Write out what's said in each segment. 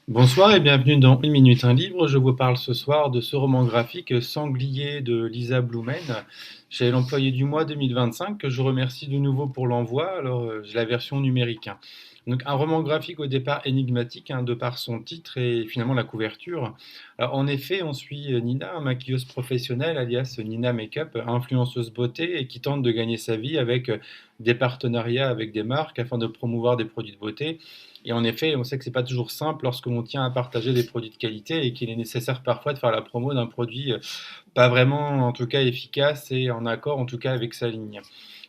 Bonsoir et bienvenue dans Une minute un livre. Je vous parle ce soir de ce roman graphique Sanglier de Lisa Blumen. J'ai l'employé du mois 2025 que je remercie de nouveau pour l'envoi. Alors, j'ai la version numérique, hein. Donc, un roman graphique au départ énigmatique, hein, de par son titre et finalement la couverture. Alors, en effet, on suit Nina, maquilleuse professionnelle, alias Nina Makeup, influenceuse beauté et qui tente de gagner sa vie avec des partenariats avec des marques afin de promouvoir des produits de beauté. Et en effet, on sait que c'est pas toujours simple lorsqu'on tient à partager des produits de qualité et qu'il est nécessaire parfois de faire la promo d'un produit pas vraiment, en tout cas, efficace et en accord, en tout cas, avec sa ligne.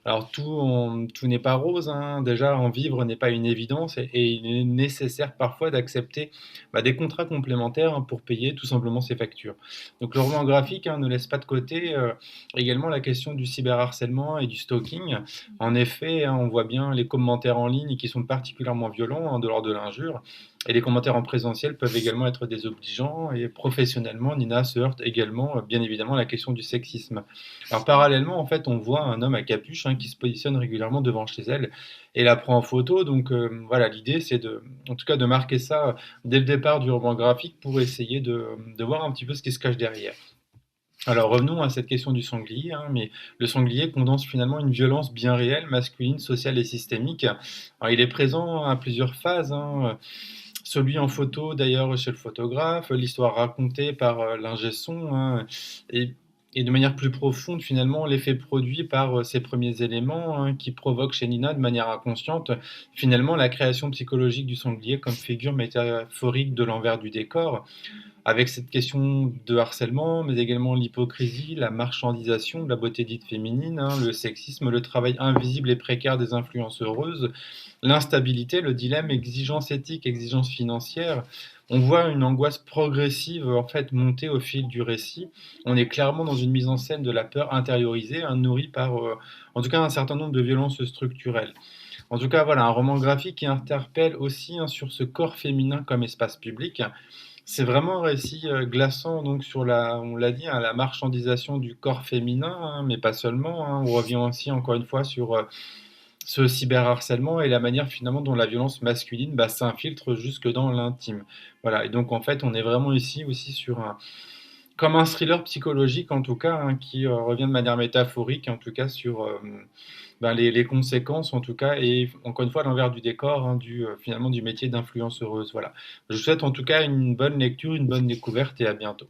Alors tout n'est pas rose, hein. Déjà, en vivre n'est pas une évidence et il est nécessaire parfois d'accepter des contrats complémentaires, hein, pour payer tout simplement ses factures. Donc le roman graphique, hein, ne laisse pas de côté également la question du cyberharcèlement et du stalking. En effet, hein, on voit bien les commentaires en ligne qui sont particulièrement violents, hein, de l'ordre de l'injure. Et les commentaires en présentiel peuvent également être désobligeants. Et professionnellement, Nina se heurte également, bien évidemment, à la question du sexisme. Alors parallèlement, en fait, on voit un homme à capuche, hein, qui se positionne régulièrement devant chez elle et la prend en photo. Donc voilà, l'idée, c'est en tout cas, de marquer ça dès le départ du roman graphique pour essayer de voir un petit peu ce qui se cache derrière. Alors revenons à cette question du sanglier, hein, mais le sanglier condense finalement une violence bien réelle, masculine, sociale et systémique. Alors, il est présent à plusieurs phases, hein, celui en photo d'ailleurs chez le photographe, l'histoire racontée par l'ingé son, hein, et, et de manière plus profonde finalement l'effet produit par ces premiers éléments, hein, qui provoquent chez Nina de manière inconsciente finalement la création psychologique du sanglier comme figure métaphorique de l'envers du décor avec cette question de harcèlement, mais également l'hypocrisie, la marchandisation de la beauté dite féminine, hein, le sexisme, le travail invisible et précaire des influences heureuses, l'instabilité, le dilemme, exigence éthique, exigence financière. On voit une angoisse progressive en fait monter au fil du récit. On est clairement dans une mise en scène de la peur intériorisée, hein, nourrie par, en tout cas, un certain nombre de violences structurelles. En tout cas, voilà, un roman graphique qui interpelle aussi, hein, sur ce corps féminin comme espace public. C'est vraiment un récit glaçant donc sur on l'a dit, hein, la marchandisation du corps féminin, hein, mais pas seulement, hein. On revient aussi encore une fois sur ce cyberharcèlement et la manière finalement dont la violence masculine s'infiltre jusque dans l'intime. Voilà, et donc en fait on est vraiment ici aussi sur comme un thriller psychologique en tout cas, hein, qui revient de manière métaphorique en tout cas sur les conséquences en tout cas et encore une fois l'envers du décor, hein, finalement du métier d'influenceuse. Voilà. Je vous souhaite en tout cas une bonne lecture, une bonne découverte et à bientôt.